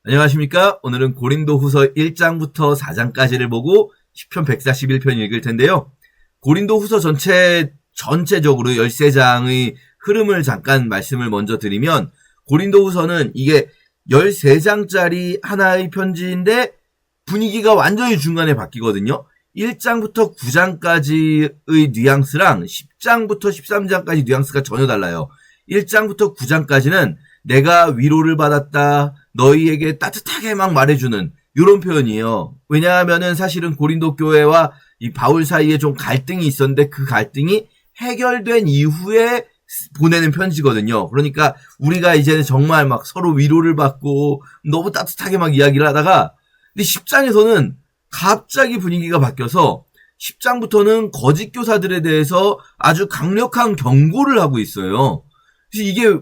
안녕하십니까? 오늘은 고린도후서 1장부터 4장까지를 보고 10편 141편 읽을 텐데요. 고린도후서 전체적으로 13장의 흐름을 잠깐 말씀을 먼저 드리면, 고린도후서는 이게 13장짜리 하나의 편지인데 분위기가 완전히 중간에 바뀌거든요. 1장부터 9장까지의 뉘앙스랑 10장부터 13장까지 뉘앙스가 전혀 달라요. 1장부터 9장까지는 내가 위로를 받았다, 너희에게 따뜻하게 막 말해주는 이런 표현이에요. 왜냐하면은 사실은 고린도 교회와 이 바울 사이에 좀 갈등이 있었는데 그 갈등이 해결된 이후에 보내는 편지거든요. 그러니까 우리가 이제는 정말 막 서로 위로를 받고 너무 따뜻하게 막 이야기를 하다가, 근데 10장에서는 갑자기 분위기가 바뀌어서 10장부터는 거짓 교사들에 대해서 아주 강력한 경고를 하고 있어요. 그래서 이게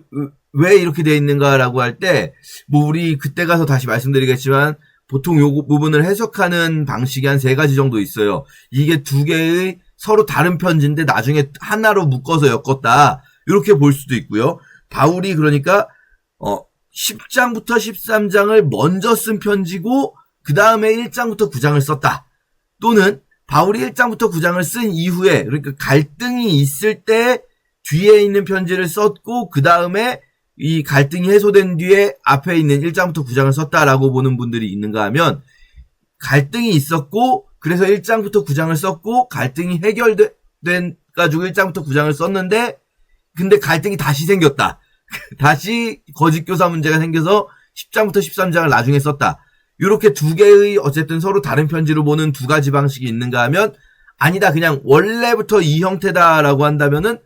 왜 이렇게 돼 있는가라고 할 때, 우리 그때 가서 다시 말씀드리겠지만, 보통 요 부분을 해석하는 방식이 한 3가지 정도 있어요. 이게 2개의 서로 다른 편지인데 나중에 하나로 묶어서 엮었다, 이렇게 볼 수도 있고요. 바울이 그러니까 10장부터 13장을 먼저 쓴 편지고 그 다음에 1장부터 9장을 썼다. 또는 바울이 1장부터 9장을 쓴 이후에, 그러니까 갈등이 있을 때 뒤에 있는 편지를 썼고 그 다음에 이 갈등이 해소된 뒤에 앞에 있는 1장부터 9장을 썼다라고 보는 분들이 있는가 하면, 갈등이 있었고 그래서 1장부터 9장을 썼고 갈등이 해결된 가지고 1장부터 9장을 썼는데, 근데 갈등이 다시 생겼다. 다시 거짓교사 문제가 생겨서 10장부터 13장을 나중에 썼다. 이렇게 2개의 어쨌든 서로 다른 편지로 보는 2가지 방식이 있는가 하면, 아니다, 그냥 원래부터 이 형태다라고 한다면은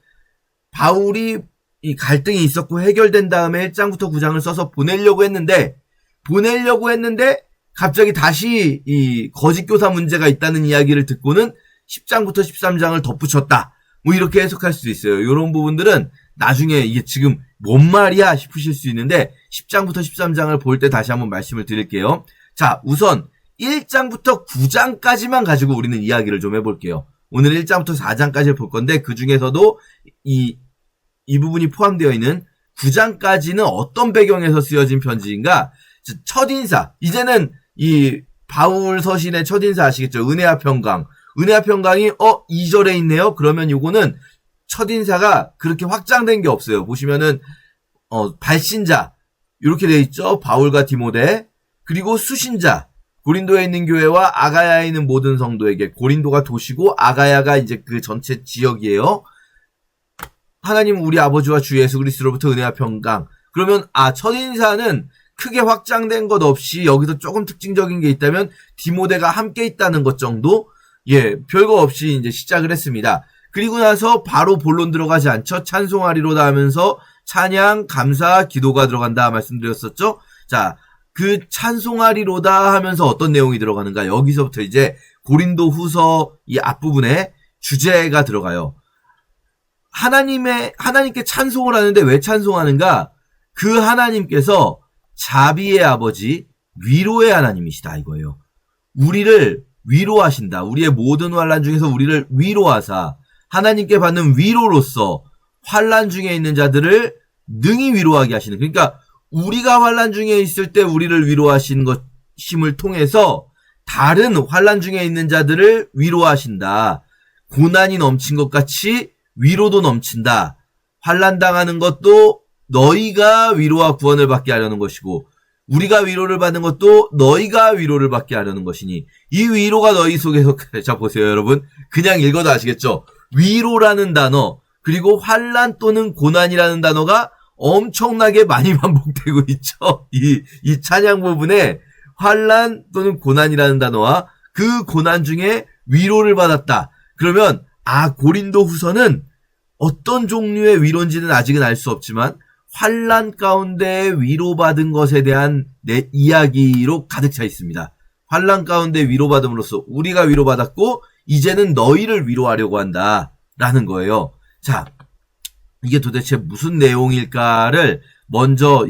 바울이 이 갈등이 있었고 해결된 다음에 1장부터 9장을 써서 보내려고 했는데 갑자기 다시 이 거짓교사 문제가 있다는 이야기를 듣고는 10장부터 13장을 덧붙였다. 이렇게 해석할 수도 있어요. 이런 부분들은 나중에 이게 지금 뭔 말이야 싶으실 수 있는데 10장부터 13장을 볼 때 다시 한번 말씀을 드릴게요. 자, 우선 1장부터 9장까지만 가지고 우리는 이야기를 좀 해볼게요. 오늘 1장부터 4장까지를 볼 건데 그 중에서도 이 부분이 포함되어 있는 9장까지는 어떤 배경에서 쓰여진 편지인가? 첫인사. 이제는 이 바울 서신의 첫인사 아시겠죠? 은혜와 평강. 은혜와 평강이 2절에 있네요. 그러면 요거는 첫인사가 그렇게 확장된 게 없어요. 보시면은 발신자 이렇게 돼 있죠. 바울과 디모데. 그리고 수신자. 고린도에 있는 교회와 아가야에 있는 모든 성도에게. 고린도가 도시고 아가야가 이제 그 전체 지역이에요. 하나님 우리 아버지와 주 예수 그리스도로부터 은혜와 평강. 그러면 첫인사는 크게 확장된 것 없이 여기서 조금 특징적인 게 있다면 디모데가 함께 있다는 것 정도? 별거 없이 이제 시작을 했습니다. 그리고 나서 바로 본론 들어가지 않죠. 찬송하리로다 하면서 찬양, 감사, 기도가 들어간다 말씀드렸었죠. 자, 그 찬송하리로다 하면서 어떤 내용이 들어가는가? 여기서부터 이제 고린도 후서 이 앞부분에 주제가 들어가요. 하나님께 찬송을 하는데 왜 찬송하는가? 그 하나님께서 자비의 아버지, 위로의 하나님이시다 이거예요. 우리를 위로하신다. 우리의 모든 환난 중에서 우리를 위로하사 하나님께 받는 위로로서 환난 중에 있는 자들을 능히 위로하게 하시는, 그러니까 우리가 환난 중에 있을 때 우리를 위로하신 것임을 통해서 다른 환난 중에 있는 자들을 위로하신다. 고난이 넘친 것 같이 위로도 넘친다. 환난 당하는 것도 너희가 위로와 구원을 받게 하려는 것이고 우리가 위로를 받는 것도 너희가 위로를 받게 하려는 것이니 이 위로가 너희 속에서, 자 보세요 여러분, 그냥 읽어도 아시겠죠? 위로라는 단어 그리고 환난 또는 고난이라는 단어가 엄청나게 많이 반복되고 있죠. 이 찬양 부분에 환난 또는 고난이라는 단어와 그 고난 중에 위로를 받았다. 그러면 고린도 후서는 어떤 종류의 위로인지는 아직은 알 수 없지만 환난 가운데 위로받은 것에 대한 내 이야기로 가득 차 있습니다. 환난 가운데 위로받음으로써 우리가 위로받았고 이제는 너희를 위로하려고 한다라는 거예요. 자, 이게 도대체 무슨 내용일까를 먼저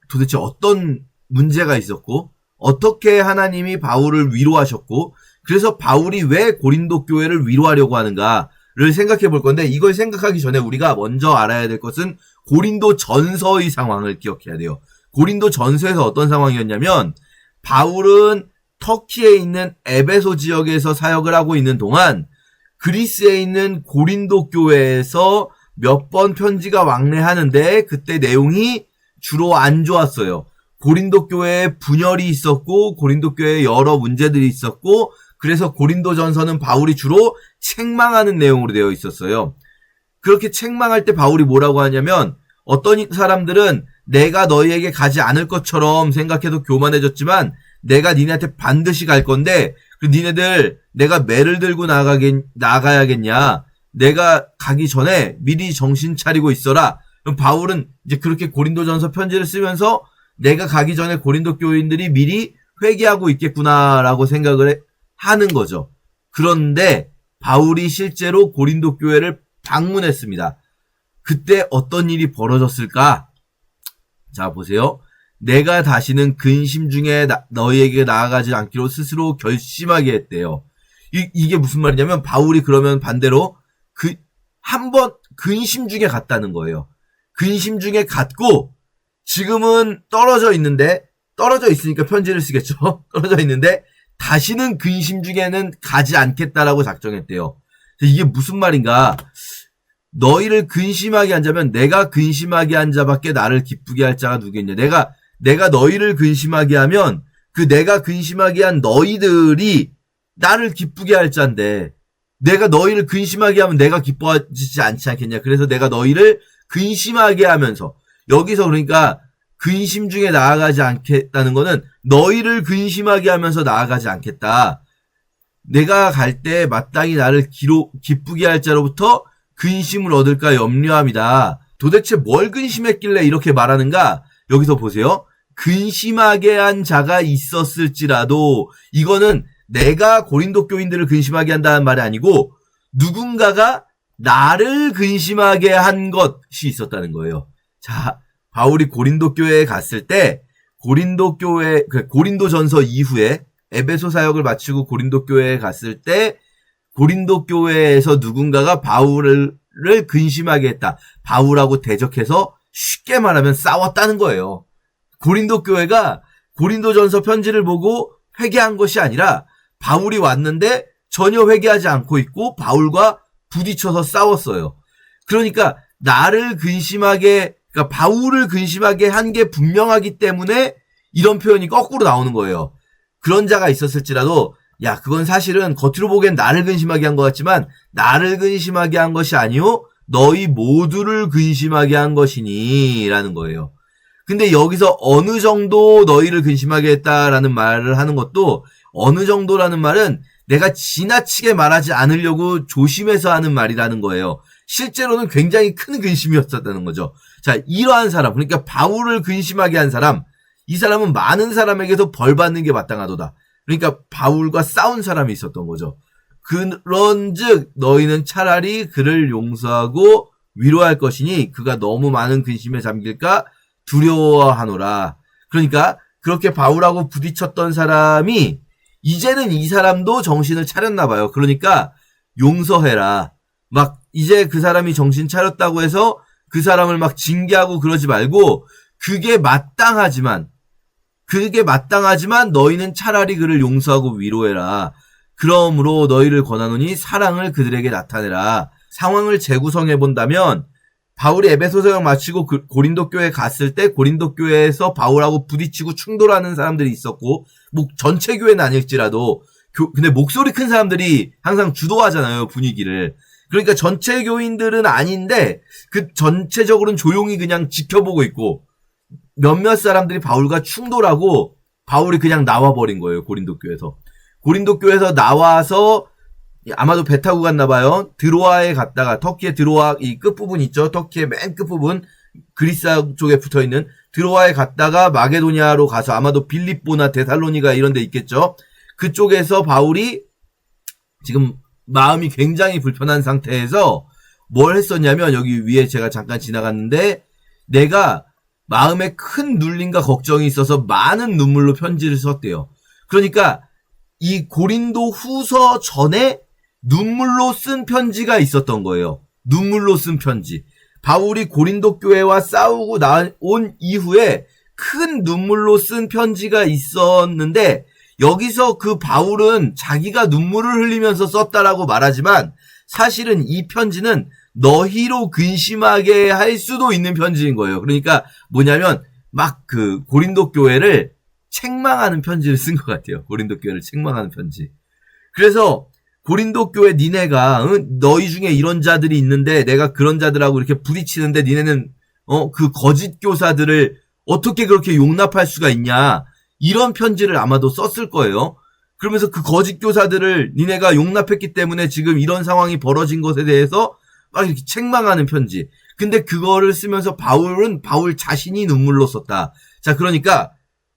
도대체 어떤 문제가 있었고 어떻게 하나님이 바울을 위로하셨고 그래서 바울이 왜 고린도 교회를 위로하려고 하는가를 생각해 볼 건데, 이걸 생각하기 전에 우리가 먼저 알아야 될 것은 고린도 전서의 상황을 기억해야 돼요. 고린도 전서에서 어떤 상황이었냐면 바울은 터키에 있는 에베소 지역에서 사역을 하고 있는 동안 그리스에 있는 고린도 교회에서 몇 번 편지가 왕래하는데 그때 내용이 주로 안 좋았어요. 고린도 교회에 분열이 있었고 고린도 교회에 여러 문제들이 있었고 그래서 고린도 전서는 바울이 주로 책망하는 내용으로 되어 있었어요. 그렇게 책망할 때 바울이 뭐라고 하냐면 어떤 사람들은 내가 너희에게 가지 않을 것처럼 생각해도 교만해졌지만 내가 니네한테 반드시 갈 건데 니네들 내가 매를 들고 나가야겠냐. 내가 가기 전에 미리 정신 차리고 있어라. 그럼 바울은 이제 그렇게 고린도전서 편지를 쓰면서 내가 가기 전에 고린도 교인들이 미리 회개하고 있겠구나라고 생각을 하는 거죠. 그런데 바울이 실제로 고린도 교회를 방문했습니다. 그때 어떤 일이 벌어졌을까? 자, 보세요. 내가 다시는 근심 중에 너희에게 나아가지 않기로 스스로 결심하게 했대요. 이게 무슨 말이냐면 바울이 그러면 반대로 한번 근심 중에 갔다는 거예요. 근심 중에 갔고 지금은 떨어져 있으니까 편지를 쓰겠죠. 떨어져 있는데 다시는 근심 중에는 가지 않겠다라고 작정했대요. 이게 무슨 말인가? 너희를 근심하게 한 자면 내가 근심하게 한 자밖에 나를 기쁘게 할 자가 누구겠냐. 내가 너희를 근심하게 하면 그 내가 근심하게 한 너희들이 나를 기쁘게 할 자인데 내가 너희를 근심하게 하면 내가 기뻐하지 않지 않겠냐. 그래서 내가 너희를 근심하게 하면서 여기서 그러니까 근심 중에 나아가지 않겠다는 거는 너희를 근심하게 하면서 나아가지 않겠다. 내가 갈 때 마땅히 나를 기쁘게 할 자로부터 근심을 얻을까 염려함이다. 도대체 뭘 근심했길래 이렇게 말하는가? 여기서 보세요. 근심하게 한 자가 있었을지라도 이거는 내가 고린도 교인들을 근심하게 한다는 말이 아니고 누군가가 나를 근심하게 한 것이 있었다는 거예요. 자, 바울이 고린도 교회에 갔을 때 고린도 전서 이후에 에베소 사역을 마치고 고린도 교회에 갔을 때 고린도 교회에서 누군가가 바울을 근심하게 했다. 바울하고 대적해서 쉽게 말하면 싸웠다는 거예요. 고린도 교회가 고린도 전서 편지를 보고 회개한 것이 아니라 바울이 왔는데 전혀 회개하지 않고 있고 바울과 부딪혀서 싸웠어요. 그러니까 그러니까 바울을 근심하게 한 게 분명하기 때문에 이런 표현이 거꾸로 나오는 거예요. 그런 자가 있었을지라도 야, 그건 사실은 겉으로 보기엔 나를 근심하게 한 것 같지만 나를 근심하게 한 것이 아니요 너희 모두를 근심하게 한 것이니 라는 거예요. 근데 여기서 어느 정도 너희를 근심하게 했다라는 말을 하는 것도 어느 정도라는 말은 내가 지나치게 말하지 않으려고 조심해서 하는 말이라는 거예요. 실제로는 굉장히 큰 근심이었었다는 거죠. 자, 이러한 사람, 그러니까 바울을 근심하게 한 사람, 이 사람은 많은 사람에게서 벌 받는 게 마땅하도다. 그러니까 바울과 싸운 사람이 있었던 거죠. 그런즉 너희는 차라리 그를 용서하고 위로할 것이니 그가 너무 많은 근심에 잠길까 두려워하노라. 그러니까 그렇게 바울하고 부딪혔던 사람이 이제는 이 사람도 정신을 차렸나 봐요. 그러니까 용서해라. 막 이제 그 사람이 정신 차렸다고 해서 그 사람을 막 징계하고 그러지 말고 그게 마땅하지만 너희는 차라리 그를 용서하고 위로해라. 그러므로 너희를 권하노니 사랑을 그들에게 나타내라. 상황을 재구성해 본다면 바울이 에베소 사역 마치고 고린도 교회에 갔을 때 고린도 교회에서 바울하고 부딪히고 충돌하는 사람들이 있었고 뭐 전체 교회는 아닐지라도 근데 목소리 큰 사람들이 항상 주도하잖아요, 분위기를. 그러니까 전체 교인들은 아닌데 그 전체적으로는 조용히 그냥 지켜보고 있고 몇몇 사람들이 바울과 충돌하고 바울이 그냥 나와버린 거예요. 고린도 교회에서 나와서 아마도 배 타고 갔나 봐요. 드로아에 갔다가 터키의 드로아 이 끝부분 있죠. 터키의 맨 끝부분 그리스 쪽에 붙어있는 드로아에 갔다가 마게도니아로 가서 아마도 빌립보나 데살로니가 이런 데 있겠죠. 그쪽에서 바울이 지금 마음이 굉장히 불편한 상태에서 뭘 했었냐면 여기 위에 제가 잠깐 지나갔는데 내가 마음에 큰 눌림과 걱정이 있어서 많은 눈물로 편지를 썼대요. 그러니까 이 고린도 후서 전에 눈물로 쓴 편지가 있었던 거예요. 눈물로 쓴 편지. 바울이 고린도 교회와 싸우고 온 이후에 큰 눈물로 쓴 편지가 있었는데 여기서 그 바울은 자기가 눈물을 흘리면서 썼다라고 말하지만 사실은 이 편지는 너희로 근심하게 할 수도 있는 편지인 거예요. 그러니까 뭐냐면 막 그 고린도 교회를 책망하는 편지를 쓴 것 같아요. 고린도 교회를 책망하는 편지. 그래서 고린도 교회 니네가 너희 중에 이런 자들이 있는데 내가 그런 자들하고 이렇게 부딪히는데 니네는 그 거짓 교사들을 어떻게 그렇게 용납할 수가 있냐, 이런 편지를 아마도 썼을 거예요. 그러면서 그 거짓 교사들을 니네가 용납했기 때문에 지금 이런 상황이 벌어진 것에 대해서 막 이렇게 책망하는 편지. 근데 그거를 쓰면서 바울은 바울 자신이 눈물로 썼다. 자, 그러니까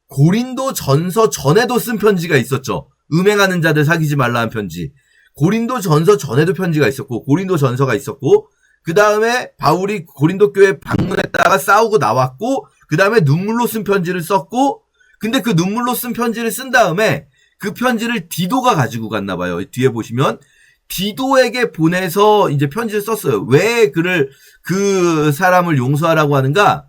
고린도 전서 전에도 쓴 편지가 있었죠. 음행하는 자들 사귀지 말라는 편지. 고린도 전서 전에도 편지가 있었고 고린도 전서가 있었고, 그 다음에 바울이 고린도 교회 방문했다가 싸우고 나왔고, 그 다음에 눈물로 쓴 편지를 썼고, 근데 그 눈물로 쓴 편지를 쓴 다음에 그 편지를 디도가 가지고 갔나 봐요. 뒤에 보시면 디도에게 보내서 이제 편지를 썼어요. 왜 그 사람을 용서하라고 하는가?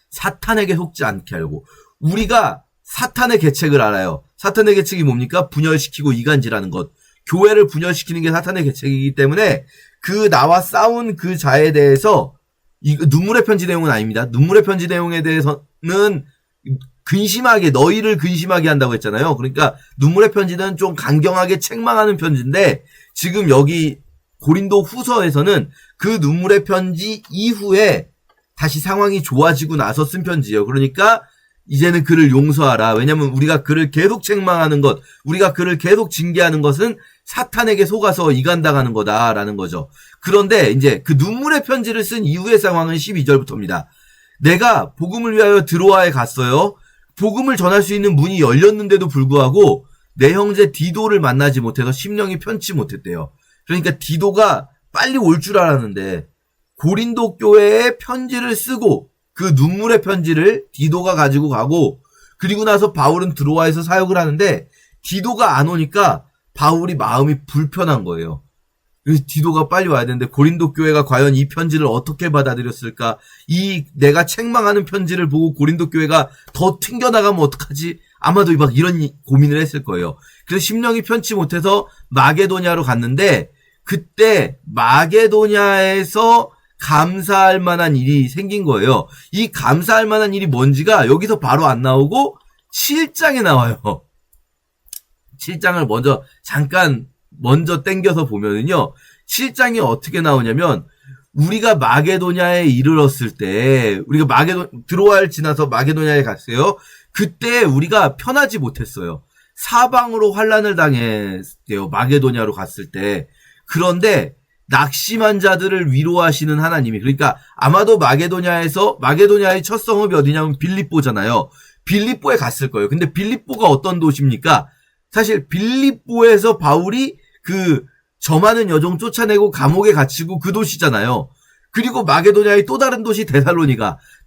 사탄에게 속지 않게 하려고. 우리가 사탄의 계책을 알아요. 사탄의 계책이 뭡니까? 분열시키고 이간질하는 것. 교회를 분열시키는 게 사탄의 계책이기 때문에 그 나와 싸운 그 자에 대해서, 눈물의 편지 내용은 아닙니다. 눈물의 편지 내용에 대해서는 너희를 근심하게 한다고 했잖아요. 그러니까 눈물의 편지는 좀 강경하게 책망하는 편지인데, 지금 여기 고린도 후서에서는 그 눈물의 편지 이후에 다시 상황이 좋아지고 나서 쓴 편지예요. 그러니까 이제는 그를 용서하라. 왜냐면 우리가 그를 계속 책망하는 것, 우리가 그를 계속 징계하는 것은 사탄에게 속아서 이간당하는 거다라는 거죠. 그런데 이제 그 눈물의 편지를 쓴 이후의 상황은 12절부터입니다. 내가 복음을 위하여 드로아에 갔어요. 복음을 전할 수 있는 문이 열렸는데도 불구하고 내 형제 디도를 만나지 못해서 심령이 편치 못했대요. 그러니까 디도가 빨리 올 줄 알았는데 고린도 교회에 편지를 쓰고 그 눈물의 편지를 디도가 가지고 가고, 그리고 나서 바울은 드로아에서 사역을 하는데 디도가 안 오니까 바울이 마음이 불편한 거예요. 그래서 디도가 빨리 와야 되는데 고린도 교회가 과연 이 편지를 어떻게 받아들였을까? 이 내가 책망하는 편지를 보고 고린도 교회가 더 튕겨나가면 어떡하지? 아마도 막 이런 고민을 했을 거예요. 그래서 심령이 편치 못해서 마게도냐로 갔는데, 그때 마게도냐에서 감사할 만한 일이 생긴 거예요. 이 감사할 만한 일이 뭔지가 여기서 바로 안 나오고 7장에 나와요. 7장을 먼저 땡겨서 보면은요, 7장이 어떻게 나오냐면, 우리가 마게도냐에 이르렀을 때, 우리가 드로아를 지나서 마게도냐에 갔어요. 그때 우리가 편하지 못했어요. 사방으로 환란을 당했대요. 마게도냐로 갔을 때. 그런데 낙심한 자들을 위로하시는 하나님이, 그러니까 아마도 마게도냐의 첫 성읍이 어디냐면 빌립보잖아요. 빌립보에 갔을 거예요. 근데 빌립보가 어떤 도시입니까? 사실 빌립보에서 바울이 그 저많은 여종 쫓아내고 감옥에 갇히고 그 도시잖아요. 그리고 마게도냐의 또 다른 도시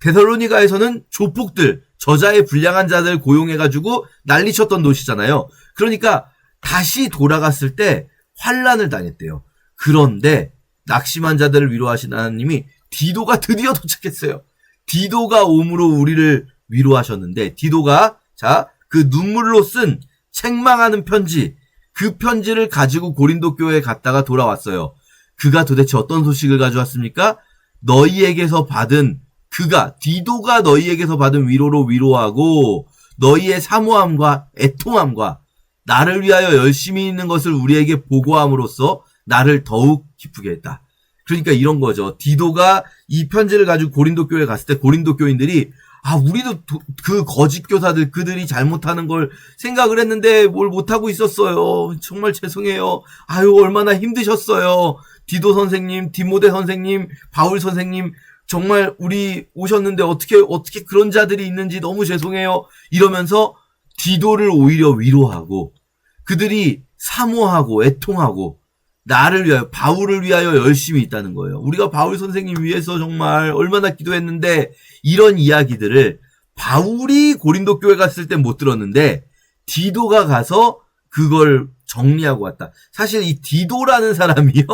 데살로니가에서는 조폭들, 저자의 불량한 자들 고용해가지고 난리쳤던 도시잖아요. 그러니까 다시 돌아갔을 때 환란을 당했대요. 그런데 낙심한 자들을 위로하신 하나님이 디도가 드디어 도착했어요. 디도가 옴으로 우리를 위로하셨는데, 디도가 그 눈물로 쓴 책망하는 편지, 그 편지를 가지고 고린도 교회에 갔다가 돌아왔어요. 그가 도대체 어떤 소식을 가져왔습니까? 디도가 너희에게서 받은 위로로 위로하고 너희의 사모함과 애통함과 나를 위하여 열심히 있는 것을 우리에게 보고함으로써 나를 더욱 기쁘게 했다. 그러니까 이런 거죠. 디도가 이 편지를 가지고 고린도 교회에 갔을 때 고린도 교인들이, 우리도 그 거짓 교사들, 그들이 잘못하는 걸 생각을 했는데 뭘 못하고 있었어요. 정말 죄송해요. 얼마나 힘드셨어요. 디도 선생님, 디모데 선생님, 바울 선생님, 정말 우리 오셨는데 어떻게 그런 자들이 있는지 너무 죄송해요. 이러면서 디도를 오히려 위로하고, 그들이 사모하고 애통하고 나를 위하여, 바울을 위하여 열심히 있다는 거예요. 우리가 바울 선생님 위해서 정말 얼마나 기도했는데, 이런 이야기들을 바울이 고린도 교회 갔을 땐 못 들었는데 디도가 가서 그걸 정리하고 왔다. 사실 이 디도라는 사람이요,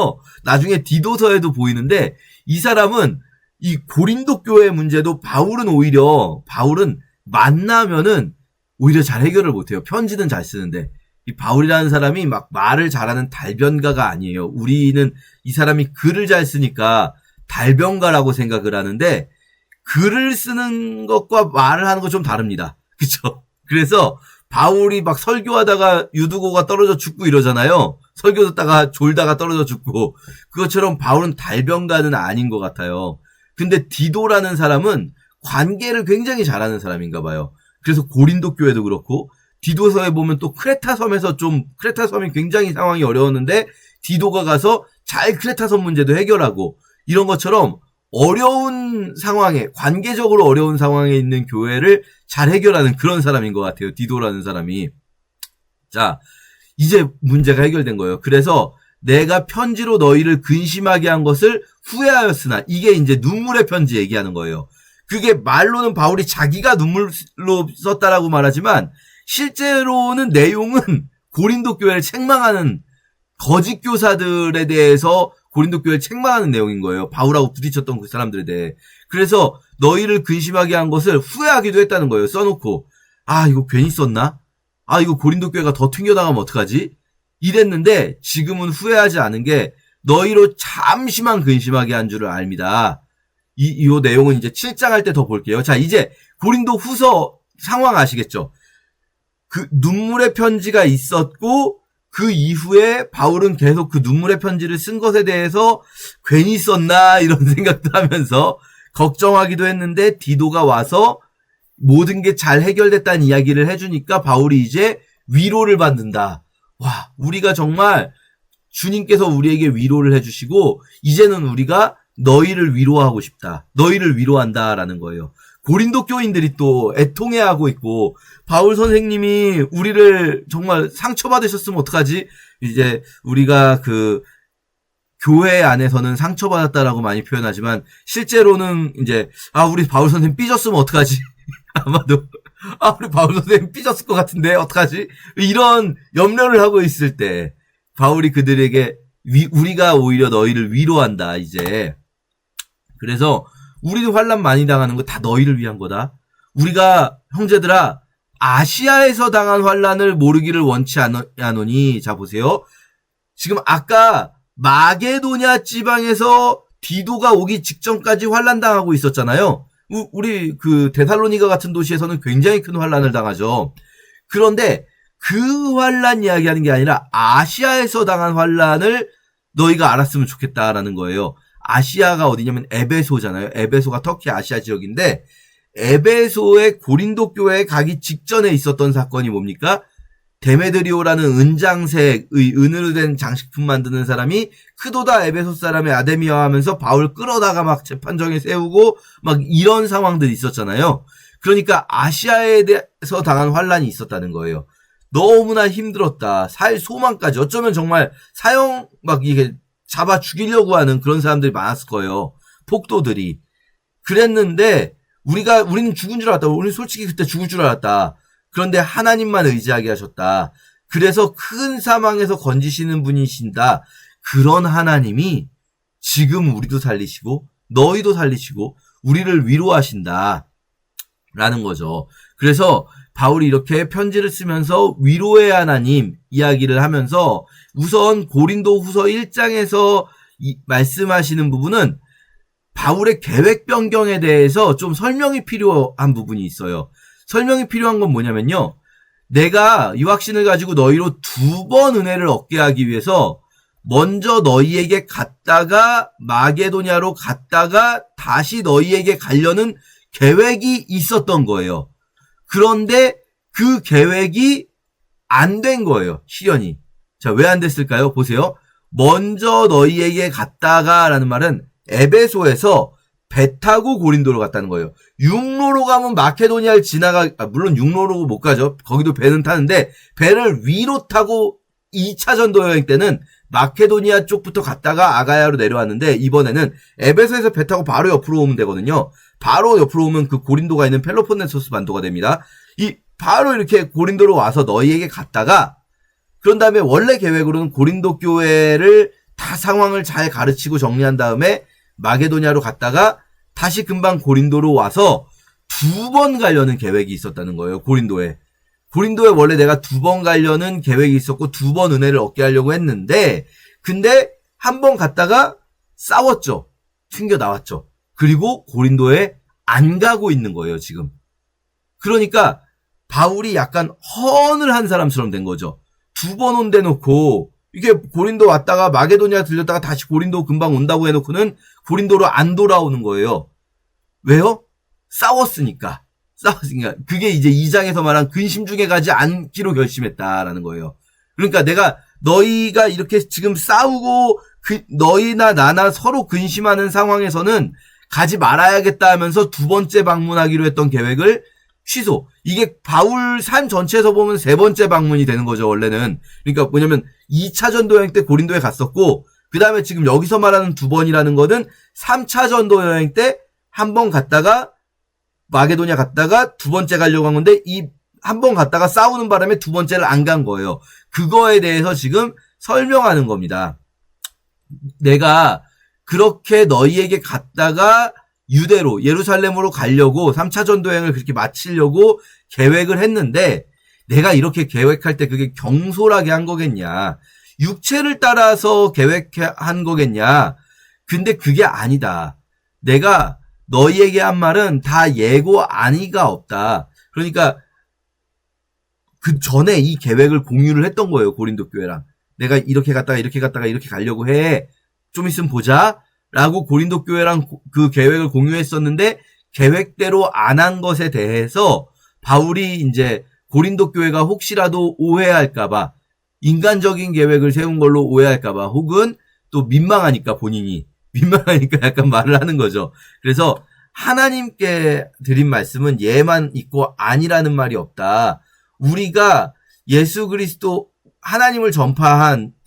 나중에 디도서에도 보이는데 이 사람은 이 고린도 교회 문제도 바울은 만나면은 오히려 잘 해결을 못해요. 편지는 잘 쓰는데. 이 바울이라는 사람이 막 말을 잘하는 달변가가 아니에요. 우리는 이 사람이 글을 잘 쓰니까 달변가라고 생각을 하는데, 글을 쓰는 것과 말을 하는 거 좀 다릅니다. 그쵸? 그래서 바울이 막 설교하다가 유두고가 떨어져 죽고 이러잖아요. 설교 듣다가 졸다가 떨어져 죽고. 그것처럼 바울은 달변가는 아닌 것 같아요. 근데 디도라는 사람은 관계를 굉장히 잘하는 사람인가 봐요. 그래서 고린도 교회도 그렇고, 디도서에 보면 또 크레타 섬이 굉장히 상황이 어려웠는데, 디도가 가서 잘 크레타 섬 문제도 해결하고, 이런 것처럼 어려운 상황에, 관계적으로 어려운 상황에 있는 교회를 잘 해결하는 그런 사람인 것 같아요. 디도라는 사람이. 자, 이제 문제가 해결된 거예요. 그래서 내가 편지로 너희를 근심하게 한 것을 후회하였으나, 이게 이제 눈물의 편지 얘기하는 거예요. 그게 말로는 바울이 자기가 눈물로 썼다라고 말하지만, 실제로는 내용은 고린도 교회를 책망하는, 거짓 교사들에 대해서 고린도 교회를 책망하는 내용인 거예요. 바울하고 부딪혔던 그 사람들에 대해. 그래서 너희를 근심하게 한 것을 후회하기도 했다는 거예요. 써놓고. 아, 이거 괜히 썼나? 아, 이거 고린도 교회가 더 튕겨나가면 어떡하지? 이랬는데 지금은 후회하지 않은 게, 너희로 잠시만 근심하게 한 줄을 압니다. 이 내용은 이제 7장 할 때 더 볼게요. 자, 이제 고린도 후서 상황 아시겠죠? 그 눈물의 편지가 있었고, 그 이후에 바울은 계속 그 눈물의 편지를 쓴 것에 대해서 괜히 썼나 이런 생각도 하면서 걱정하기도 했는데, 디도가 와서 모든 게 잘 해결됐다는 이야기를 해주니까 바울이 이제 위로를 받는다. 와, 우리가 정말 주님께서 우리에게 위로를 해주시고, 이제는 우리가 너희를 위로하고 싶다. 너희를 위로한다라는 거예요. 고린도 교인들이 또 애통해하고 있고, 바울 선생님이 우리를 정말 상처받으셨으면 어떡하지? 이제 우리가 그 교회 안에서는 상처받았다라고 많이 표현하지만, 실제로는 이제 우리 바울 선생님 삐졌으면 어떡하지? 아마도 우리 바울 선생님 삐졌을 것 같은데 어떡하지? 이런 염려를 하고 있을 때 바울이 그들에게 우리가 오히려 너희를 위로한다 이제. 그래서 우리도 환난 많이 당하는 거 다 너희를 위한 거다. 우리가 형제들아, 아시아에서 당한 환난을 모르기를 원치 않으니. 자, 보세요. 지금 아까 마게도냐 지방에서 디도가 오기 직전까지 환난 당하고 있었잖아요. 우리 그 데살로니가 같은 도시에서는 굉장히 큰 환난을 당하죠. 그런데 그 환난 이야기하는 게 아니라 아시아에서 당한 환난을 너희가 알았으면 좋겠다라는 거예요. 아시아가 어디냐면 에베소잖아요. 에베소가 터키 아시아 지역인데, 에베소의 고린도 교회에 가기 직전에 있었던 사건이 뭡니까? 데메드리오라는 은장색의 은으로 된 장식품 만드는 사람이 크도다 에베소 사람의 아데미아 하면서 바울 끌어다가 막 재판정에 세우고 막 이런 상황들이 있었잖아요. 그러니까 아시아에서 당한 환란이 있었다는 거예요. 너무나 힘들었다. 살 소망까지. 어쩌면 정말 사형 막 이게 잡아 죽이려고 하는 그런 사람들이 많았을 거예요. 폭도들이. 그랬는데 우리는 죽은 줄 알았다. 우리는 솔직히 그때 죽을 줄 알았다. 그런데 하나님만 의지하게 하셨다. 그래서 큰 사망에서 건지시는 분이신다. 그런 하나님이 지금 우리도 살리시고 너희도 살리시고 우리를 위로하신다. 라는 거죠. 그래서 바울이 이렇게 편지를 쓰면서 위로의 하나님 이야기를 하면서 우선 고린도 후서 1장에서 말씀하시는 부분은 바울의 계획 변경에 대해서 좀 설명이 필요한 부분이 있어요. 설명이 필요한 건 뭐냐면요. 내가 이 확신을 가지고 너희로 2번 은혜를 얻게 하기 위해서 먼저 너희에게 갔다가 마게도냐로 갔다가 다시 너희에게 가려는 계획이 있었던 거예요. 그런데 그 계획이 안 된 거예요. 실현이. 자, 왜 안 됐을까요? 보세요. 먼저 너희에게 갔다가 라는 말은 에베소에서 배 타고 고린도로 갔다는 거예요. 육로로 가면 마케도니아를 물론 육로로 못 가죠. 거기도 배는 타는데 배를 위로 타고 2차 전도 여행 때는 마케도니아 쪽부터 갔다가 아가야로 내려왔는데, 이번에는 에베소에서 배 타고 바로 옆으로 오면 되거든요. 바로 옆으로 오면 그 고린도가 있는 펠로폰네소스 반도가 됩니다. 바로 이렇게 고린도로 와서 너희에게 갔다가, 그런 다음에 원래 계획으로는 고린도 교회를 다 상황을 잘 가르치고 정리한 다음에 마게도냐로 갔다가 다시 금방 고린도로 와서 2번 가려는 계획이 있었다는 거예요. 고린도에 원래 내가 2번 가려는 계획이 있었고 2번 은혜를 얻게 하려고 했는데, 근데 한 번 갔다가 싸웠죠. 튕겨 나왔죠. 그리고 고린도에 안 가고 있는 거예요, 지금. 그러니까 바울이 약간 헌을 한 사람처럼 된 거죠. 2번 온대 놓고, 이게 고린도 왔다가 마게도니아 들렸다가 다시 고린도 금방 온다고 해놓고는 고린도로 안 돌아오는 거예요. 왜요? 싸웠으니까. 그게 이제 2장에서 말한 근심 중에 가지 않기로 결심했다라는 거예요. 그러니까 내가 너희가 이렇게 지금 싸우고 너희나 나나 서로 근심하는 상황에서는 가지 말아야겠다 하면서 2번째 방문하기로 했던 계획을 취소. 이게 바울 삶 전체에서 보면 3번째 방문이 되는 거죠, 원래는. 그러니까 뭐냐면 2차 전도 여행 때 고린도에 갔었고, 그 다음에 지금 여기서 말하는 2번이라는 거는 3차 전도 여행 때 한 번 갔다가 마게도니아 갔다가 2번째 가려고 한 건데, 이 한 번 갔다가 싸우는 바람에 2번째를 안 간 거예요. 그거에 대해서 지금 설명하는 겁니다. 내가 그렇게 너희에게 갔다가 유대로 예루살렘으로 가려고 3차 전도 여행을 그렇게 마치려고 계획을 했는데, 내가 이렇게 계획할 때 그게 경솔하게 한 거겠냐, 육체를 따라서 계획한 거겠냐. 근데 그게 아니다. 내가 너희에게 한 말은 다 예고 아니가 없다. 그러니까 그 전에 이 계획을 공유를 했던 거예요, 고린도 교회랑. 내가 이렇게 갔다가 이렇게 갔다가 이렇게 가려고 해. 좀 있으면 보자. 라고 고린도 교회랑 그 계획을 공유했었는데, 계획대로 안 한 것에 대해서 바울이 이제 고린도 교회가 혹시라도 오해할까봐, 인간적인 계획을 세운 걸로 오해할까봐, 혹은 또 민망하니까 약간 말을 하는 거죠. 그래서 하나님께 드린 말씀은 예만 있고 아니라는 말이 없다. 우리가 예수 그리스도 하나님을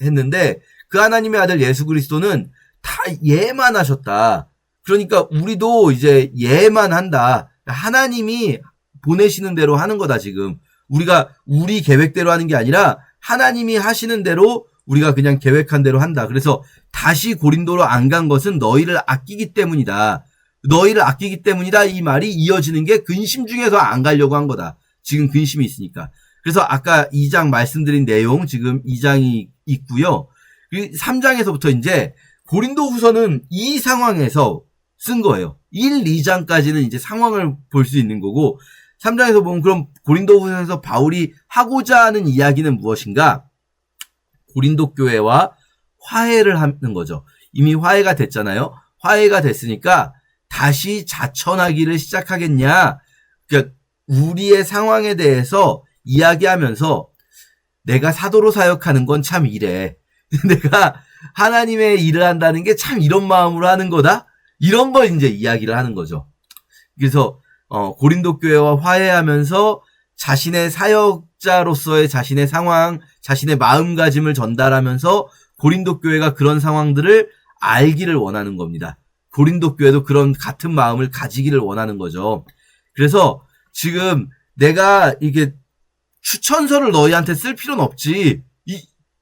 했는데 그 하나님의 아들 예수 그리스도는 다 예만 하셨다. 그러니까 우리도 이제 예만 한다. 하나님이 보내시는 대로 하는 거다, 지금. 우리가 우리 계획대로 하는 게 아니라 하나님이 하시는 대로 우리가 그냥 계획한 대로 한다. 그래서 다시 고린도로 안 간 것은 너희를 아끼기 때문이다. 이 말이 이어지는 게 근심 중에서 안 가려고 한 거다. 지금 근심이 있으니까. 그래서 아까 2장 말씀드린 내용, 지금 2장이 있고요. 3장에서부터 이제 고린도 후서는 이 상황에서 쓴 거예요. 1, 2장까지는 이제 상황을 볼 수 있는 거고, 3장에서 보면 그럼 고린도 후서에서 바울이 하고자 하는 이야기는 무엇인가? 고린도 교회와 화해를 하는 거죠. 이미 화해가 됐잖아요. 화해가 됐으니까 다시 자천하기를 시작하겠냐? 그러니까 우리의 상황에 대해서 이야기하면서 내가 사도로 사역하는 건 참 이래. 내가 하나님의 일을 한다는 게 참 이런 마음으로 하는 거다? 이런 걸 이제 이야기를 하는 거죠. 그래서 고린도 교회와 화해하면서 자신의 사역자로서의 자신의 상황, 자신의 마음가짐을 전달하면서 고린도 교회가 그런 상황들을 알기를 원하는 겁니다. 고린도 교회도 그런 같은 마음을 가지기를 원하는 거죠. 그래서 지금 내가 이게 추천서를 너희한테 쓸 필요는 없지.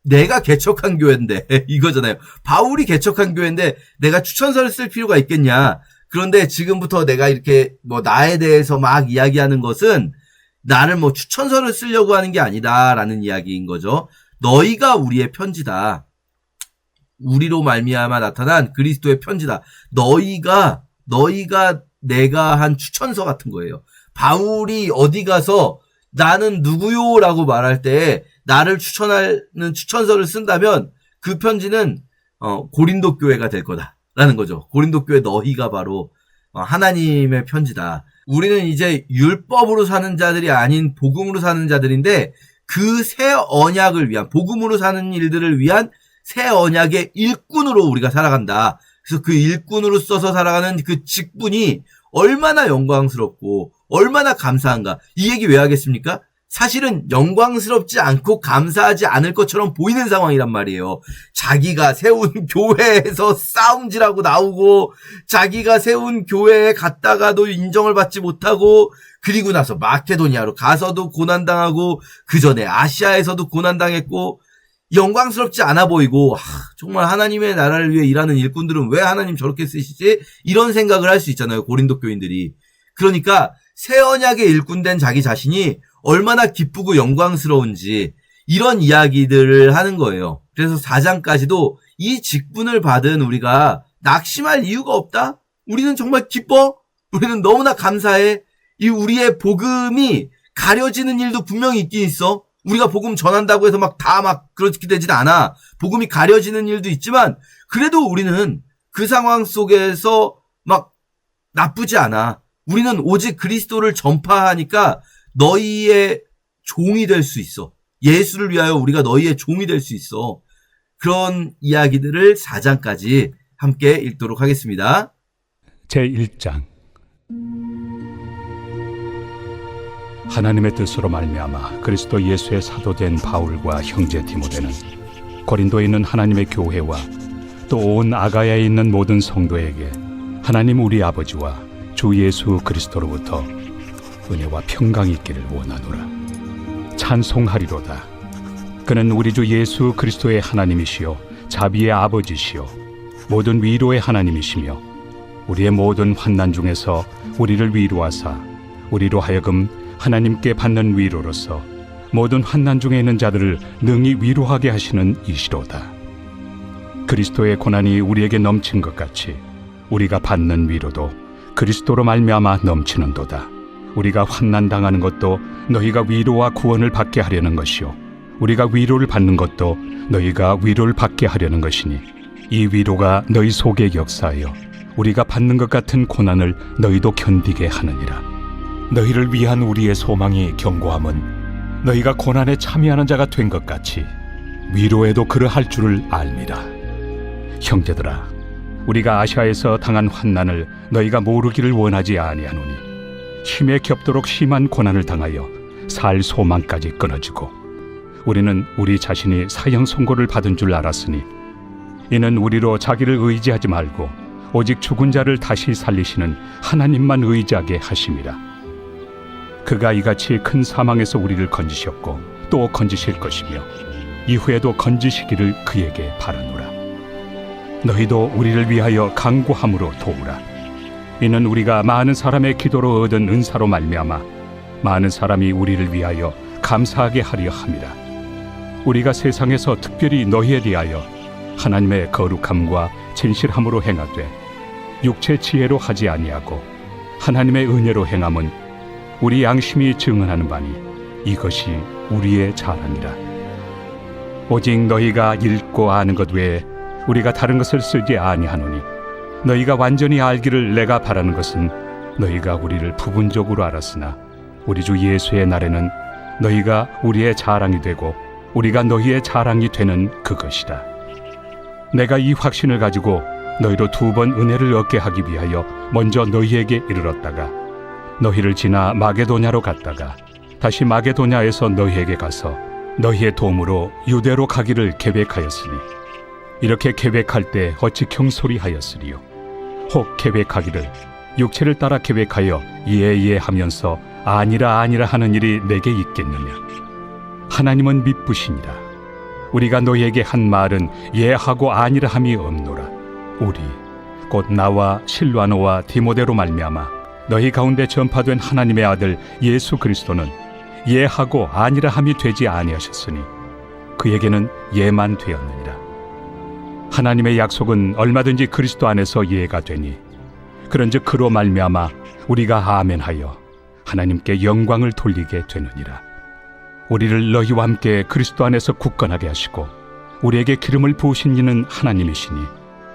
내가 개척한 교회인데 이거잖아요. 바울이 개척한 교회인데 내가 추천서를 쓸 필요가 있겠냐. 그런데 지금부터 내가 이렇게 나에 대해서 막 이야기하는 것은 나를 추천서를 쓰려고 하는 게 아니다라는 이야기인 거죠. 너희가 우리의 편지다. 우리로 말미암아 나타난 그리스도의 편지다. 너희가 내가 한 추천서 같은 거예요. 바울이 어디 가서 나는 누구요라고 말할 때 나를 추천하는 추천서를 쓴다면 그 편지는 고린도 교회가 될 거다라는 거죠. 고린도 교회 너희가 바로 하나님의 편지다. 우리는 이제 율법으로 사는 자들이 아닌 복음으로 사는 자들인데, 그 새 언약을 위한, 복음으로 사는 일들을 위한 새 언약의 일꾼으로 우리가 살아간다. 그래서 그 일꾼으로 써서 살아가는 그 직분이 얼마나 영광스럽고 얼마나 감사한가. 이 얘기 왜 하겠습니까? 사실은 영광스럽지 않고 감사하지 않을 것처럼 보이는 상황이란 말이에요. 자기가 세운 교회에서 싸움질하고 나오고, 자기가 세운 교회에 갔다가도 인정을 받지 못하고, 그리고 나서 마케도니아로 가서도 고난당하고, 그 전에 아시아에서도 고난당했고, 영광스럽지 않아 보이고 정말 하나님의 나라를 위해 일하는 일꾼들은 왜 하나님 저렇게 쓰시지? 이런 생각을 할 수 있잖아요. 고린도 교인들이. 그러니까 새 언약의 일꾼된 자기 자신이 얼마나 기쁘고 영광스러운지 이런 이야기들을 하는 거예요. 그래서 4장까지도 이 직분을 받은 우리가 낙심할 이유가 없다? 우리는 정말 기뻐? 우리는 너무나 감사해? 이 우리의 복음이 가려지는 일도 분명히 있긴 있어. 우리가 복음 전한다고 해서 그렇게 되진 않아. 복음이 가려지는 일도 있지만 그래도 우리는 그 상황 속에서 나쁘지 않아. 우리는 오직 그리스도를 전파하니까 너희의 종이 될 수 있어. 예수를 위하여 우리가 너희의 종이 될 수 있어. 그런 이야기들을 4장까지 함께 읽도록 하겠습니다. 제1장. 하나님의 뜻으로 말미암아 그리스도 예수의 사도된 바울과 형제 디모데는 고린도에 있는 하나님의 교회와 또 온 아가야에 있는 모든 성도에게 하나님 우리 아버지와 주 예수 그리스도로부터 은혜와 평강이 있기를 원하노라. 찬송하리로다. 그는 우리 주 예수 그리스도의 하나님이시요 자비의 아버지시요 모든 위로의 하나님이시며 우리의 모든 환난 중에서 우리를 위로하사 우리로 하여금 하나님께 받는 위로로서 모든 환난 중에 있는 자들을 능히 위로하게 하시는 이시로다. 그리스도의 고난이 우리에게 넘친 것 같이 우리가 받는 위로도 그리스도로 말미암아 넘치는도다. 우리가 환난 당하는 것도 너희가 위로와 구원을 받게 하려는 것이요 우리가 위로를 받는 것도 너희가 위로를 받게 하려는 것이니 이 위로가 너희 속에 역사하여 우리가 받는 것 같은 고난을 너희도 견디게 하느니라. 너희를 위한 우리의 소망이 견고함은 너희가 고난에 참여하는 자가 된 것 같이 위로에도 그러할 줄을 알미라. 형제들아, 우리가 아시아에서 당한 환난을 너희가 모르기를 원하지 아니하노니 힘에 겹도록 심한 고난을 당하여 살 소망까지 끊어지고 우리는 우리 자신이 사형 선고를 받은 줄 알았으니 이는 우리로 자기를 의지하지 말고 오직 죽은 자를 다시 살리시는 하나님만 의지하게 하심이라. 그가 이같이 큰 사망에서 우리를 건지셨고 또 건지실 것이며 이후에도 건지시기를 그에게 바라노라. 너희도 우리를 위하여 간구함으로 도우라. 이는 우리가 많은 사람의 기도로 얻은 은사로 말미암아 많은 사람이 우리를 위하여 감사하게 하려 함이라. 우리가 세상에서 특별히 너희에 대하여 하나님의 거룩함과 진실함으로 행하되 육체 지혜로 하지 아니하고 하나님의 은혜로 행함은 우리 양심이 증언하는 바니 이것이 우리의 자랑이라. 오직 너희가 읽고 아는 것 외에 우리가 다른 것을 쓰지 아니하노니 너희가 완전히 알기를 내가 바라는 것은 너희가 우리를 부분적으로 알았으나 우리 주 예수의 날에는 너희가 우리의 자랑이 되고 우리가 너희의 자랑이 되는 그것이다. 내가 이 확신을 가지고 너희로 2번 은혜를 얻게 하기 위하여 먼저 너희에게 이르렀다가 너희를 지나 마게도냐로 갔다가 다시 마게도냐에서 너희에게 가서 너희의 도움으로 유대로 가기를 계획하였으니 이렇게 계획할 때 어찌 경솔이하였으리요. 혹 계획하기를 육체를 따라 계획하여 예하면서 아니라 하는 일이 내게 있겠느냐. 하나님은 미쁘시니라. 우리가 너희에게 한 말은 예하고 아니라 함이 없노라. 우리 곧 나와 실와노와 디모데로 말미암아 너희 가운데 전파된 하나님의 아들 예수 그리스도는 예하고 아니라 함이 되지 아니하셨으니 그에게는 예만 되었느니라. 하나님의 약속은 얼마든지 그리스도 안에서 예가 되니 그런즉 그로 말미암아 우리가 아멘하여 하나님께 영광을 돌리게 되느니라. 우리를 너희와 함께 그리스도 안에서 굳건하게 하시고 우리에게 기름을 부으신 이는 하나님이시니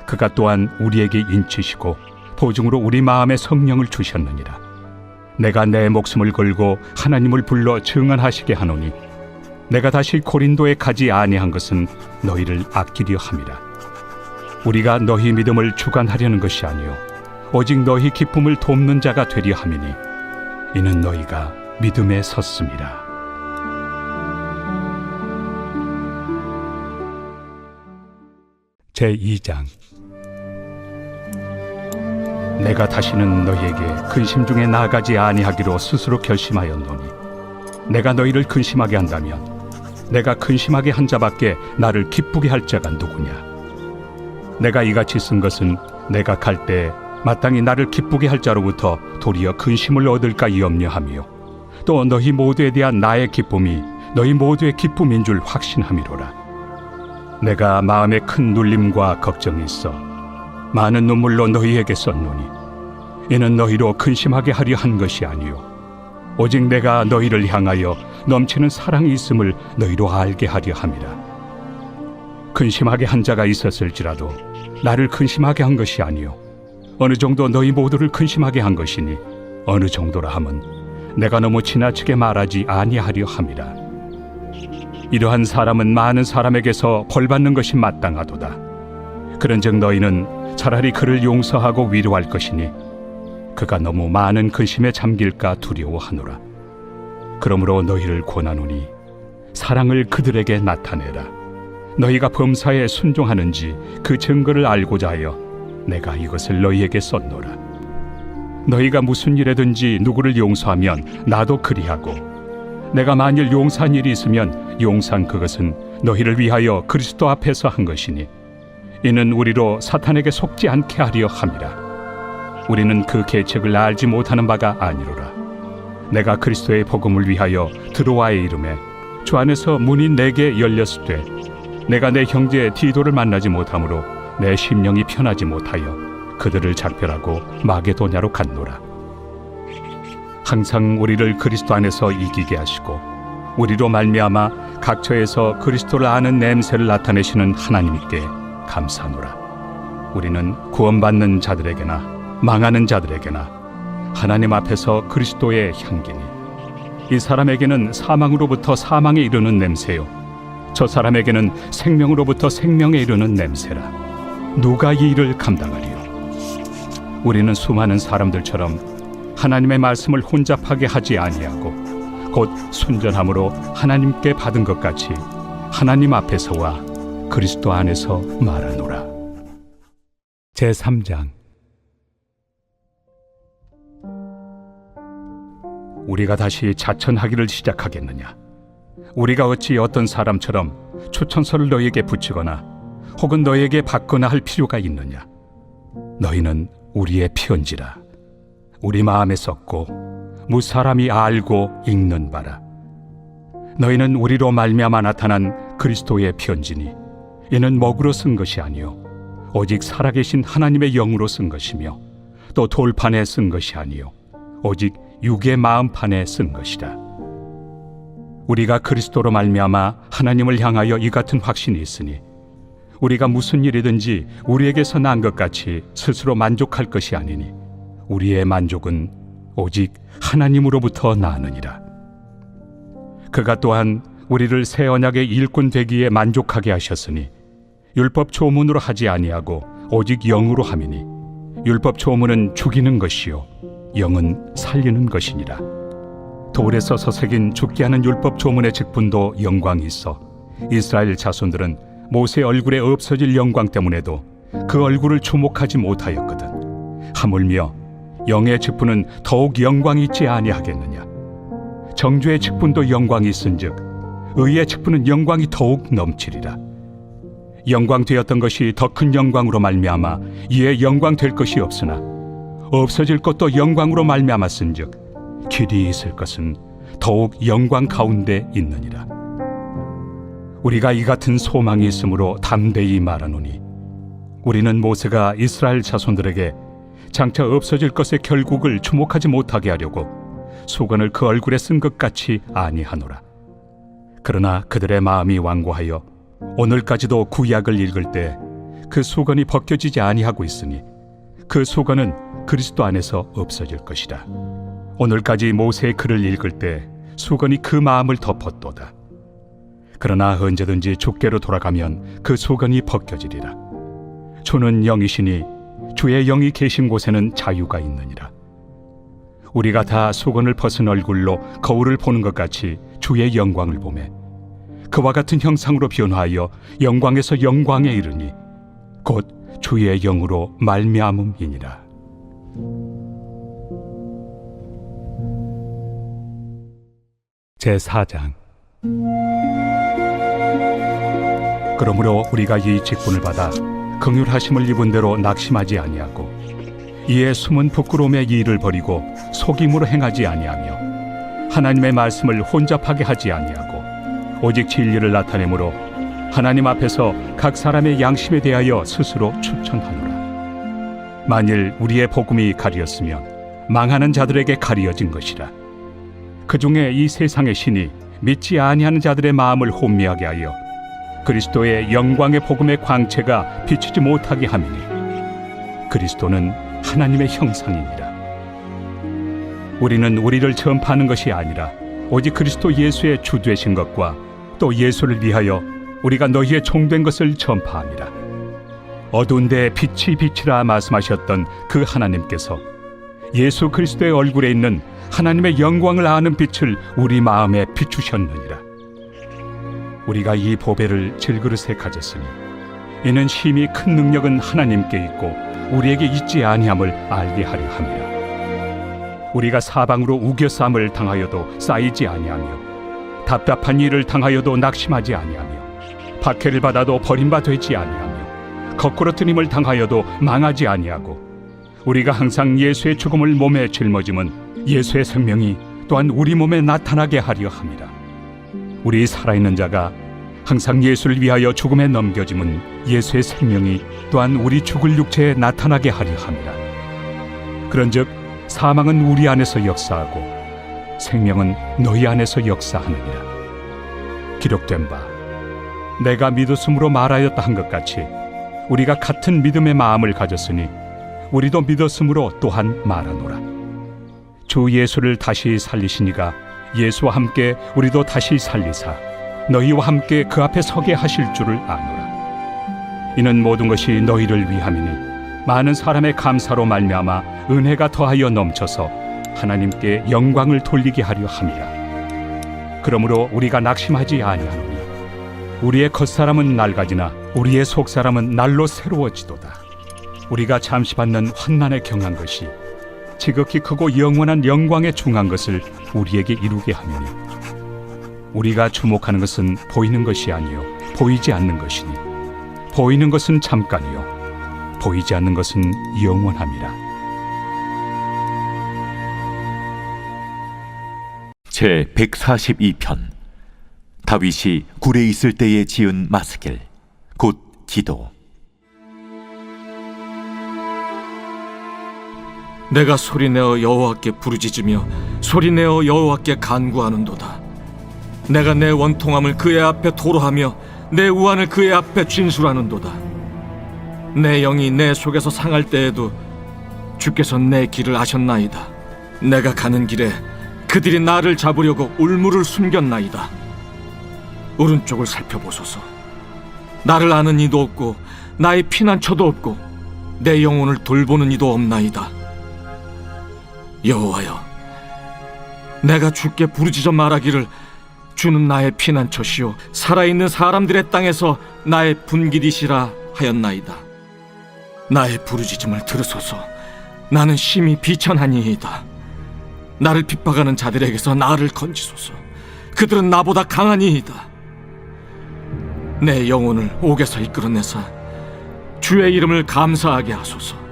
그가 또한 우리에게 인치시고 보증으로 우리 마음에 성령을 주셨느니라. 내가 내 목숨을 걸고 하나님을 불러 증언하시게 하노니 내가 다시 고린도에 가지 아니한 것은 너희를 아끼려 함이라. 우리가 너희 믿음을 주관하려는 것이 아니요 오직 너희 기쁨을 돕는 자가 되려 함이니 이는 너희가 믿음에 섰음이라. 제2장. 내가 다시는 너희에게 근심 중에 나아가지 아니하기로 스스로 결심하였노니 내가 너희를 근심하게 한다면 내가 근심하게 한 자밖에 나를 기쁘게 할 자가 누구냐? 내가 이같이 쓴 것은 내가 갈 때 마땅히 나를 기쁘게 할 자로부터 도리어 근심을 얻을까 염려하며 또 너희 모두에 대한 나의 기쁨이 너희 모두의 기쁨인 줄 확신함이로라. 내가 마음에 큰 눌림과 걱정이 있어 많은 눈물로 너희에게 썼노니 이는 너희로 근심하게 하려 한 것이 아니요 오직 내가 너희를 향하여 넘치는 사랑이 있음을 너희로 알게 하려 함이라. 근심하게 한 자가 있었을지라도 나를 근심하게 한 것이 아니요 어느 정도 너희 모두를 근심하게 한 것이니 어느 정도라 함은 내가 너무 지나치게 말하지 아니하려 함이라. 이러한 사람은 많은 사람에게서 벌받는 것이 마땅하도다. 그런즉 너희는 차라리 그를 용서하고 위로할 것이니 그가 너무 많은 근심에 잠길까 두려워하노라. 그러므로 너희를 권하노니 사랑을 그들에게 나타내라. 너희가 범사에 순종하는지 그 증거를 알고자 하여 내가 이것을 너희에게 썼노라. 너희가 무슨 일에든지 누구를 용서하면 나도 그리하고 내가 만일 용서한 일이 있으면 용서한 그것은 너희를 위하여 그리스도 앞에서 한 것이니 이는 우리로 사탄에게 속지 않게 하려 함이라. 우리는 그 계책을 알지 못하는 바가 아니로라. 내가 그리스도의 복음을 위하여 드로아에 이름에 주 안에서 문이 내게 열렸을 때 내가 내 형제 디도를 만나지 못하므로 내 심령이 편하지 못하여 그들을 작별하고 마게도냐로 갔노라. 항상 우리를 그리스도 안에서 이기게 하시고 우리로 말미암아 각처에서 그리스도를 아는 냄새를 나타내시는 하나님께 감사하노라. 우리는 구원받는 자들에게나 망하는 자들에게나 하나님 앞에서 그리스도의 향기니 이 사람에게는 사망으로부터 사망에 이르는 냄새요 저 사람에게는 생명으로부터 생명에 이르는 냄새라. 누가 이 일을 감당하리요? 우리는 수많은 사람들처럼 하나님의 말씀을 혼잡하게 하지 아니하고 곧 순전함으로 하나님께 받은 것 같이 하나님 앞에서와 그리스도 안에서 말하노라. 제3장. 우리가 다시 자천하기를 시작하겠느냐? 우리가 어찌 어떤 사람처럼 추천서를 너희에게 붙이거나 혹은 너희에게 받거나 할 필요가 있느냐? 너희는 우리의 편지라. 우리 마음에 썼고 무사람이 알고 읽는 바라. 너희는 우리로 말미암아 나타난 그리스도의 편지니 이는 먹으로 쓴 것이 아니요 오직 살아계신 하나님의 영으로 쓴 것이며 또 돌판에 쓴 것이 아니요 오직 육의 마음판에 쓴 것이라. 우리가 그리스도로 말미암아 하나님을 향하여 이 같은 확신이 있으니 우리가 무슨 일이든지 우리에게서 난 것 같이 스스로 만족할 것이 아니니 우리의 만족은 오직 하나님으로부터 나느니라. 그가 또한 우리를 새 언약의 일꾼 되기에 만족하게 하셨으니 율법 조문으로 하지 아니하고 오직 영으로 함이니 율법 조문은 죽이는 것이요 영은 살리는 것이니라. 돌에 써서 새긴 죽게 하는 율법 조문의 직분도 영광이 있어 이스라엘 자손들은 모세 얼굴에 없어질 영광 때문에도 그 얼굴을 주목하지 못하였거든. 하물며 영의 직분은 더욱 영광이 있지 아니하겠느냐? 정죄의 직분도 영광이 있은즉 의의 직분은 영광이 더욱 넘치리라. 영광 되었던 것이 더 큰 영광으로 말미암아 이에 영광 될 것이 없으나 없어질 것도 영광으로 말미암았은즉 길이 있을 것은 더욱 영광 가운데 있느니라. 우리가 이 같은 소망이 있으므로 담대히 말하노니 우리는 모세가 이스라엘 자손들에게 장차 없어질 것의 결국을 주목하지 못하게 하려고 수건을 그 얼굴에 쓴 것 같이 아니하노라. 그러나 그들의 마음이 완고하여 오늘까지도 구약을 읽을 때 그 수건이 벗겨지지 아니하고 있으니 그 수건은 그리스도 안에서 없어질 것이라. 오늘까지 모세의 글을 읽을 때 수건이 그 마음을 덮었도다. 그러나 언제든지 주께로 돌아가면 그 수건이 벗겨지리라. 주는 영이시니 주의 영이 계신 곳에는 자유가 있느니라. 우리가 다 수건을 벗은 얼굴로 거울을 보는 것 같이 주의 영광을 보매 그와 같은 형상으로 변화하여 영광에서 영광에 이르니 곧 주의 영으로 말미암음이니라. 제4장. 그러므로 우리가 이 직분을 받아 긍휼하심을 입은 대로 낙심하지 아니하고 이에 숨은 부끄러움의 일을 버리고 속임으로 행하지 아니하며 하나님의 말씀을 혼잡하게 하지 아니하고 오직 진리를 나타내므로 하나님 앞에서 각 사람의 양심에 대하여 스스로 추천하노라. 만일 우리의 복음이 가리었으면 망하는 자들에게 가리어진 것이라. 그 중에 이 세상의 신이 믿지 아니하는 자들의 마음을 혼미하게 하여 그리스도의 영광의 복음의 광채가 비추지 못하게 함이니 그리스도는 하나님의 형상이니라. 우리는 우리를 전파하는 것이 아니라 오직 그리스도 예수의 주 되신 것과 또 예수를 위하여 우리가 너희의 종된 것을 전파함이라. 어두운 데에 빛이 빛이라 말씀하셨던 그 하나님께서 예수 그리스도의 얼굴에 있는 하나님의 영광을 아는 빛을 우리 마음에 비추셨느니라. 우리가 이 보배를 질그릇에 가졌으니 이는 심히 큰 능력은 하나님께 있고 우리에게 있지 아니함을 알게 하려 함이라. 우리가 사방으로 우겨싸움을 당하여도 쌓이지 아니하며 답답한 일을 당하여도 낙심하지 아니하며 박해를 받아도 버림받 되지 아니하며 거꾸로 뜨림을 당하여도 망하지 아니하고 우리가 항상 예수의 죽음을 몸에 짊어짐은 예수의 생명이 또한 우리 몸에 나타나게 하려 함이라. 우리 살아있는 자가 항상 예수를 위하여 죽음에 넘겨짐은 예수의 생명이 또한 우리 죽을 육체에 나타나게 하려 함이라. 그런즉 사망은 우리 안에서 역사하고 생명은 너희 안에서 역사하느니라. 기록된 바 내가 믿었으므로 말하였다 한 것 같이 우리가 같은 믿음의 마음을 가졌으니 우리도 믿었으므로 또한 말하노라. 주 예수를 다시 살리시니가 예수와 함께 우리도 다시 살리사 너희와 함께 그 앞에 서게 하실 줄을 아노라. 이는 모든 것이 너희를 위함이니 많은 사람의 감사로 말미암아 은혜가 더하여 넘쳐서 하나님께 영광을 돌리게 하려 함이라. 그러므로 우리가 낙심하지 아니하노니 우리의 겉사람은 낡아지나 우리의 속사람은 날로 새로워지도다. 우리가 잠시 받는 환난에 경한 것이 지극히 크고 영원한 영광에 중한 것을 우리에게 이루게 하느니 우리가 주목하는 것은 보이는 것이 아니요 보이지 않는 것이니 보이는 것은 잠깐이요 보이지 않는 것은 영원함이라. 제 142편 다윗이 굴에 있을 때에 지은 마스길 곧 기도. 내가 소리내어 여호와께 부르짖으며 소리내어 여호와께 간구하는도다. 내가 내 원통함을 그의 앞에 토로하며 내 우환을 그의 앞에 진술하는도다. 내 영이 내 속에서 상할 때에도 주께서 내 길을 아셨나이다. 내가 가는 길에 그들이 나를 잡으려고 울무를 숨겼나이다. 오른쪽을 살펴보소서. 나를 아는 이도 없고 나의 피난처도 없고 내 영혼을 돌보는 이도 없나이다. 여호와여, 내가 주께 부르짖어 말하기를 주는 나의 피난처시요 살아있는 사람들의 땅에서 나의 분깃이시라 하였나이다. 나의 부르짖음을 들으소서. 나는 심히 비천하니이다. 나를 핍박하는 자들에게서 나를 건지소서. 그들은 나보다 강하니이다. 내 영혼을 옥에서 이끌어내사 주의 이름을 감사하게 하소서.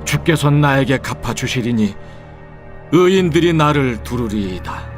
주께서 나에게 갚아주시리니 의인들이 나를 두르리이다.